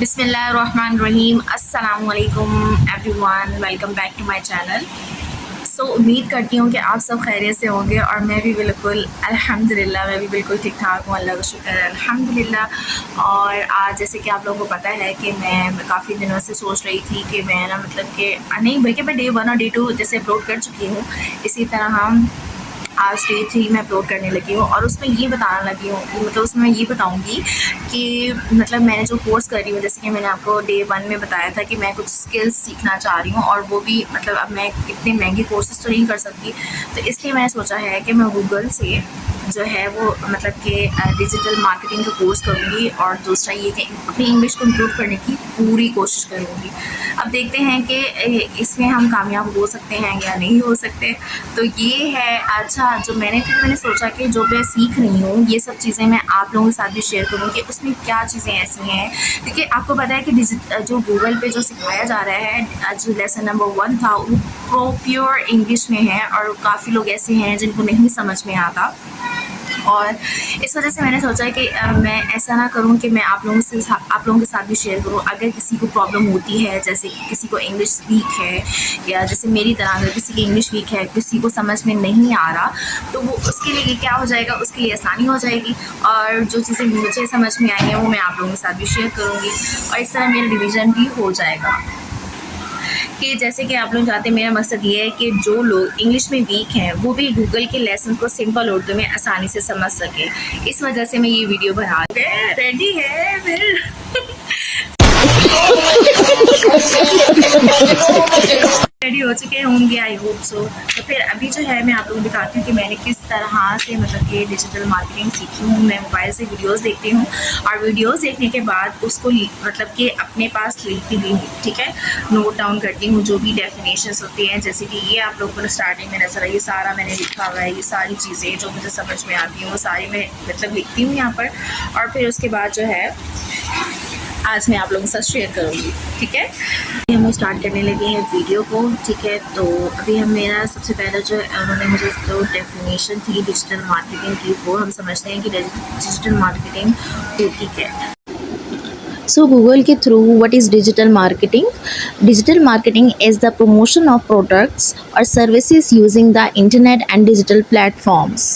बिस्मिल्लाहिर्रहमानिर्रहीम। अस्सलाम वालेकुम everyone, welcome back to my channel. उम्मीद करती हूँ कि आप सब खैरियत से होंगे और मैं भी बिल्कुल अल्हम्दुलिल्लाह मैं भी बिल्कुल ठीक ठाक हूँ, अल्लाह का शुक्र है अल्हम्दुलिल्लाह। और आज जैसे कि आप लोगों को पता है कि मैं काफ़ी दिनों से सोच रही थी कि मैं ना मतलब कि नहीं बल्कि मैं डे 1 और डे 2 जैसे अपलोड कर चुकी हूँ, इसी तरह हम आज डे 3 में अपलोड करने लगी हूँ और उसमें ये बताने लगी हूँ मतलब उसमें मैं ये बताऊँगी कि मतलब मैंने जो कोर्स कर रही हूँ, जैसे कि मैंने आपको डे 1 में बताया था कि मैं कुछ स्किल्स सीखना चाह रही हूँ और वो भी मतलब अब मैं इतने महंगे कोर्सेज तो नहीं कर सकती, तो इसलिए मैंने सोचा है कि मैं गूगल से जो है वो मतलब कि डिजिटल मार्केटिंग का कोर्स करूँगी और दूसरा ये कि अपनी इंग्लिश को इम्प्रूव करने की पूरी कोशिश करूँगी। अब देखते हैं कि इसमें हम कामयाब हो सकते हैं या नहीं हो सकते। तो ये है अच्छा जो मैंने सोचा कि जो मैं सीख रही हूँ ये सब चीज़ें मैं आप लोगों के साथ भी शेयर करूँ कि उसमें क्या चीज़ें ऐसी हैं, क्योंकि आपको पता है कि जो गूगल पे जो सिखाया जा रहा है, जो लेसन नंबर 1 था वो प्योर इंग्लिश में है और काफ़ी लोग ऐसे हैं जिनको नहीं समझ में आता। और इस वजह से मैंने सोचा कि मैं ऐसा ना करूं कि मैं आप लोगों के साथ भी शेयर करूं। अगर किसी को प्रॉब्लम होती है, जैसे किसी को इंग्लिश वीक है या जैसे मेरी तरह अगर किसी की इंग्लिश वीक है, किसी को समझ में नहीं आ रहा, तो वो उसके लिए क्या हो जाएगा, उसके लिए आसानी हो जाएगी और जो चीज़ें मुझे समझ में आई हैं वो मैं आप लोगों के साथ भी शेयर करूँगी और इस तरह मेरा रिवीजन भी हो जाएगा। कि जैसे कि आप लोग जानते हैं मेरा मकसद ये है कि जो लोग इंग्लिश में वीक हैं वो भी गूगल के लेसन को सिंपल उर्दू में आसानी से समझ सके। इस वजह से मैं ये वीडियो बना रेडी है फिर रेडी हो चुके होंगे, आई होप सो। तो फिर अभी जो है मैं आप लोगों को दिखाती हूँ कि मैंने किस तरह से मतलब कि डिजिटल मार्केटिंग सीखी हूँ। मैं मोबाइल से वीडियोस देखती हूँ और वीडियोस देखने के बाद उसको मतलब कि अपने पास लिखती भी हूँ, ठीक है, नोट डाउन करती हूँ जो भी डेफिनेशंस होती हैं। जैसे कि ये आप लोगों को स्टार्टिंग में नजर आई, ये सारा मैंने लिखा हुआ है, ये सारी चीज़ें जो मुझे समझ में आती हैं वो सारी मैं मतलब लिखती हूँ यहाँ पर और फिर उसके बाद जो है आज मैं आप लोगों के साथ शेयर करूँगी, ठीक है। हम लोग स्टार्ट करने लगे हैं वीडियो को, ठीक है। तो अभी हम मेरा सबसे पहले जो उन्होंने मुझे जो डेफिनेशन थी डिजिटल मार्केटिंग की वो हम समझते हैं कि डिजिटल मार्केटिंग होती क्या है। So Google के through what is digital marketing? Digital marketing is the promotion of products or services using the internet and digital platforms.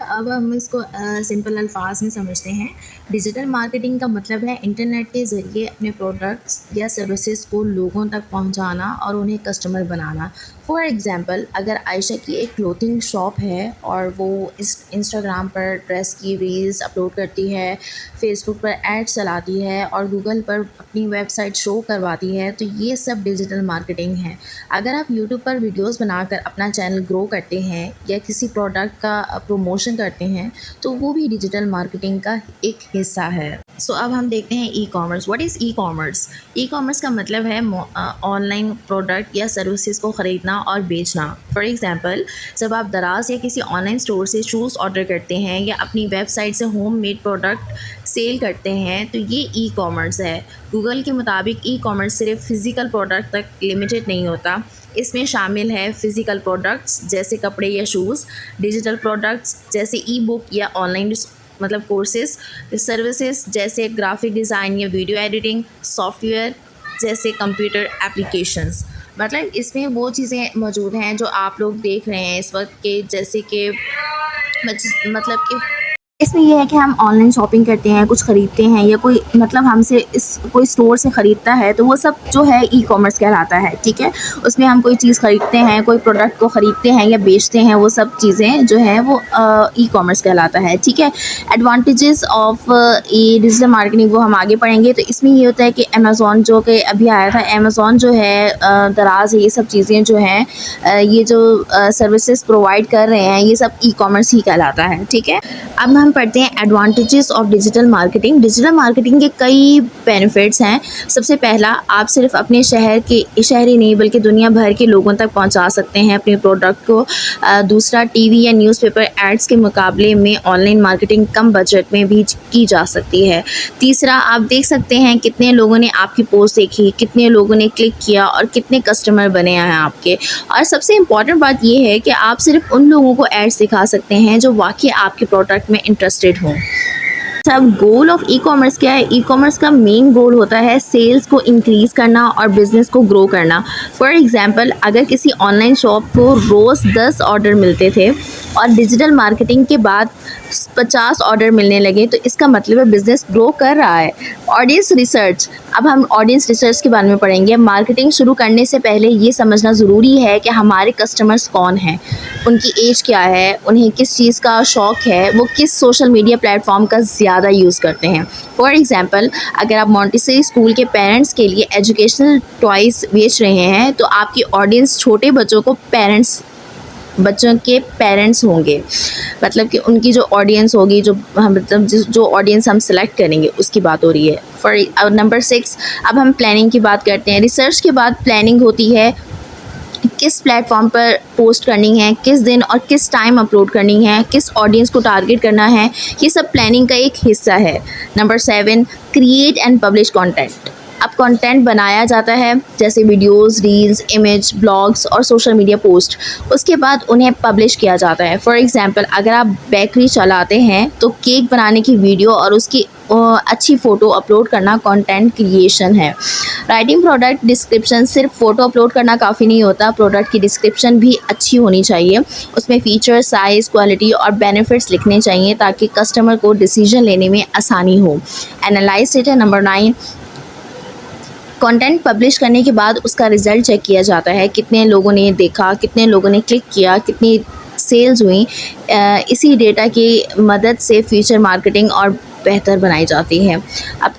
अब हम इसको सिंपल अल्फाज में समझते हैं। डिजिटल मार्केटिंग का मतलब है इंटरनेट के ज़रिए अपने प्रोडक्ट्स या सर्विसेज को लोगों तक पहुंचाना और उन्हें कस्टमर बनाना। फॉर एग्ज़ाम्पल, अगर आयशा की एक क्लोथिंग शॉप है और वो इंस्टाग्राम पर ड्रेस की रील्स अपलोड करती है, फेसबुक पर एड चलाती है और गूगल पर अपनी वेबसाइट शो करवाती है, तो ये सब डिजिटल मार्केटिंग है। अगर आप यूट्यूब पर वीडियोस बनाकर अपना चैनल ग्रो करते हैं या किसी प्रोडक्ट का प्रमोशन करते हैं तो वो भी डिजिटल मार्केटिंग का एक हिस्सा है। अब हम देखते हैं e commerce. What is e commerce? E commerce का मतलब है ऑनलाइन प्रोडक्ट या सर्विसेज को ख़रीदना और बेचना। फॉर एग्ज़ाम्पल, जब आप दराज या किसी ऑनलाइन स्टोर से शूज़ ऑर्डर करते हैं या अपनी वेबसाइट से होम मेड प्रोडक्ट सेल करते हैं तो ये ई कॉमर्स है। गूगल के मुताबिक ई कॉमर्स सिर्फ फ़िज़िकल प्रोडक्ट तक लिमिटेड नहीं होता, इसमें शामिल है फ़िज़िकल प्रोडक्ट्स जैसे कपड़े या शूज़, डिजिटल प्रोडक्ट्स जैसे ई बुक या ऑनलाइन मतलब कोर्सेज, सर्विसेज जैसे ग्राफिक डिज़ाइन या वीडियो एडिटिंग, सॉफ्टवेयर जैसे कंप्यूटर एप्लीकेशंस। मतलब इसमें वो चीज़ें मौजूद हैं जो आप लोग देख रहे हैं इस वक्त के, जैसे कि मतलब कि इसमें यह है कि हम ऑनलाइन शॉपिंग करते हैं, कुछ ख़रीदते हैं या कोई मतलब हमसे कोई स्टोर से ख़रीदता है तो वो सब जो है ई कॉमर्स कहलाता है, ठीक है। उसमें हम कोई चीज़ ख़रीदते हैं, कोई प्रोडक्ट को ख़रीदते हैं या बेचते हैं, वो सब चीज़ें जो है वो ई कॉमर्स कहलाता है, ठीक है। Advantages of E digital marketing वो हम आगे पढ़ेंगे। तो इसमें ये होता है कि अमेज़ॉन जो कि अभी आया था, अमेज़ॉन जो है दराज है, ये सब चीज़ें जो हैं ये जो सर्विसेज प्रोवाइड कर रहे हैं ये सब ई कॉमर्स ही कहलाता है, ठीक है। अब हम पढ़ते हैं advantages of digital marketing. Digital marketing के कई बेनिफिट्स हैं। सबसे पहला, आप सिर्फ अपने शहरी नहीं बल्कि दुनिया भर के लोगों तक पहुंचा सकते हैं अपने प्रोडक्ट को। दूसरा, टीवी या न्यूज़पेपर एड्स के मुकाबले में ऑनलाइन मार्केटिंग कम बजट में भी की जा सकती है। तीसरा, आप देख सकते हैं कितने लोगों ने आपकी पोस्ट देखी, कितने लोगों ने क्लिक किया और कितने कस्टमर बने हैं आपके। और सबसे इम्पॉर्टेंट बात यह है कि आप सिर्फ उन लोगों को एड्स दिखा सकते हैं जो वाकई आपके प्रोडक्ट में इंटरेस्टेड हों। अब गोल ऑफ ई कॉमर्स क्या है? ई कॉमर्स का मेन गोल होता है सेल्स को इंक्रीज़ करना और बिज़नेस को ग्रो करना। फॉर एग्जांपल, अगर किसी ऑनलाइन शॉप को रोज़ 10 ऑर्डर मिलते थे और डिजिटल मार्केटिंग के बाद 50 ऑर्डर मिलने लगे, तो इसका मतलब है बिज़नेस ग्रो कर रहा है। ऑडियंस रिसर्च, अब हम ऑडियंस रिसर्च के बारे में पढ़ेंगे। मार्केटिंग शुरू करने से पहले ये समझना ज़रूरी है कि हमारे कस्टमर्स कौन हैं, उनकी एज क्या है, उन्हें किस चीज़ का शौक़ है, वो किस सोशल मीडिया प्लेटफॉर्म का ज़्यादा यूज़ करते हैं। फॉर एग्ज़ाम्पल, अगर आप मॉन्टेसरी स्कूल के पेरेंट्स के लिए एजुकेशनल टॉयज़ बेच रहे हैं, तो आपकी ऑडियंस छोटे बच्चों के पेरेंट्स होंगे। मतलब कि उनकी जो ऑडियंस होगी, जो ऑडियंस हम सेलेक्ट करेंगे, उसकी बात हो रही है। फॉर नंबर 6, अब हम प्लानिंग की बात करते हैं। रिसर्च के बाद प्लानिंग होती है, किस प्लेटफॉर्म पर पोस्ट करनी है, किस दिन और किस टाइम अपलोड करनी है, किस ऑडियंस को टारगेट करना है, ये सब प्लानिंग का एक हिस्सा है। Number 7, create and publish content. अब कंटेंट बनाया जाता है, जैसे वीडियोस, रील्स, इमेज, ब्लॉग्स और सोशल मीडिया पोस्ट। उसके बाद उन्हें पब्लिश किया जाता है। फॉर एग्जांपल, अगर आप बेकरी चलाते हैं तो केक बनाने की वीडियो और उसकी अच्छी फ़ोटो अपलोड करना कंटेंट क्रिएशन है। राइटिंग प्रोडक्ट डिस्क्रिप्शन, सिर्फ फ़ोटो अपलोड करना काफ़ी नहीं होता, प्रोडक्ट की डिस्क्रिप्शन भी अच्छी होनी चाहिए। उसमें फ़ीचर, साइज़, क्वालिटी और बेनिफिट्स लिखने चाहिए ताकि कस्टमर को डिसीजन लेने में आसानी हो। Analyse data. Number 9, content publish करने के बाद उसका रिज़ल्ट चेक किया जाता है, कितने लोगों ने देखा, कितने लोगों ने क्लिक किया, कितनी सेल्स हुई। इसी डेटा की मदद से फ्यूचर मार्केटिंग और बेहतर बनाई जाती है। अब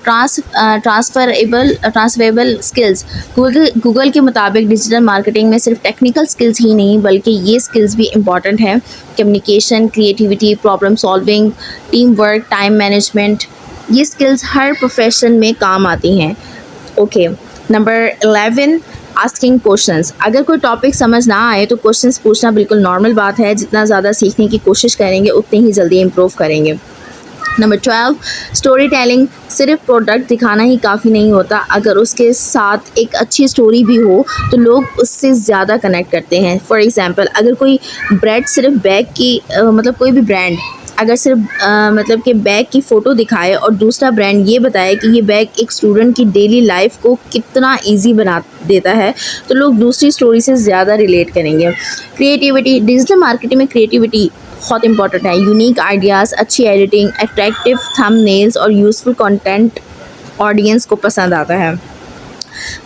ट्रांसफरेबल स्किल्स। गूगल के मुताबिक डिजिटल मार्केटिंग में सिर्फ टेक्निकल स्किल्स ही नहीं बल्कि ये स्किल्स भी इम्पॉर्टेंट हैं। Communication, creativity, problem solving, team work, time management, ये स्किल्स हर प्रोफेशन में काम आती हैं। Okay, number 11, asking questions. अगर कोई टॉपिक समझ ना आए तो क्वेश्चंस पूछना बिल्कुल नॉर्मल बात है। जितना ज़्यादा सीखने की कोशिश करेंगे उतनी ही जल्दी इम्प्रूव करेंगे। Number 12, story telling. सिर्फ प्रोडक्ट दिखाना ही काफ़ी नहीं होता, अगर उसके साथ एक अच्छी स्टोरी भी हो तो लोग उससे ज़्यादा कनेक्ट करते हैं। फॉर एग्ज़ाम्पल, अगर कोई ब्रांड सिर्फ बैग की कोई भी ब्रांड अगर सिर्फ मतलब कि बैग की फ़ोटो दिखाए और दूसरा ब्रांड ये बताए कि ये बैग एक स्टूडेंट की डेली लाइफ को कितना इजी बना देता है, तो लोग दूसरी स्टोरी से ज़्यादा रिलेट करेंगे। क्रिएटिविटी। डिजिटल मार्केटिंग में क्रिएटिविटी बहुत इंपॉर्टेंट है। यूनिक आइडियाज़, अच्छी एडिटिंग, अट्रैक्टिव थंबनेल्स और यूज़फुल कंटेंट ऑडियंस को पसंद आता है।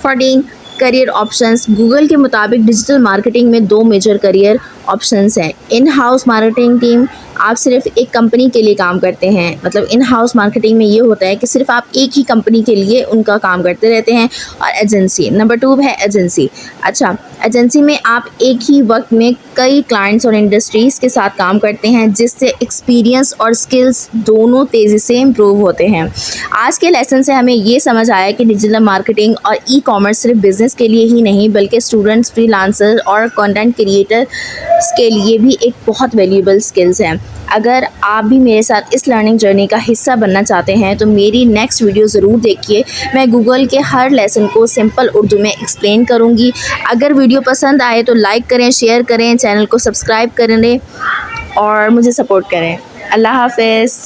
14, करियर ऑप्शंस। गूगल के मुताबिक डिजिटल मार्केटिंग में 2 मेजर करियर ऑप्शंस हैं। इन हाउस मार्केटिंग टीम, आप सिर्फ एक कंपनी के लिए काम करते हैं। मतलब इन हाउस मार्केटिंग में ये होता है कि सिर्फ आप एक ही कंपनी के लिए उनका काम करते रहते हैं। और एजेंसी। नंबर 2 है एजेंसी। अच्छा, एजेंसी में आप एक ही वक्त में कई क्लाइंट्स और इंडस्ट्रीज़ के साथ काम करते हैं, जिससे एक्सपीरियंस और स्किल्स दोनों तेज़ी से इम्प्रूव होते हैं। आज के लेसन से हमें ये समझ आया कि डिजिटल मार्केटिंग और ई कॉमर्स सिर्फ बिज़नेस के लिए ही नहीं बल्कि स्टूडेंट्स, फ्रीलांसर और कंटेंट क्रिएटर्स के लिए भी एक बहुत वैल्यूएबल स्किल्स हैं। अगर आप भी मेरे साथ इस लर्निंग जर्नी का हिस्सा बनना चाहते हैं तो मेरी नेक्स्ट वीडियो ज़रूर देखिए। मैं गूगल के हर लेसन को सिंपल उर्दू में एक्सप्लेन करूँगी। अगर वीडियो पसंद आए तो लाइक करें, शेयर करें, चैनल को सब्सक्राइब करें और मुझे सपोर्ट करें। अल्लाह हाफ़िज़।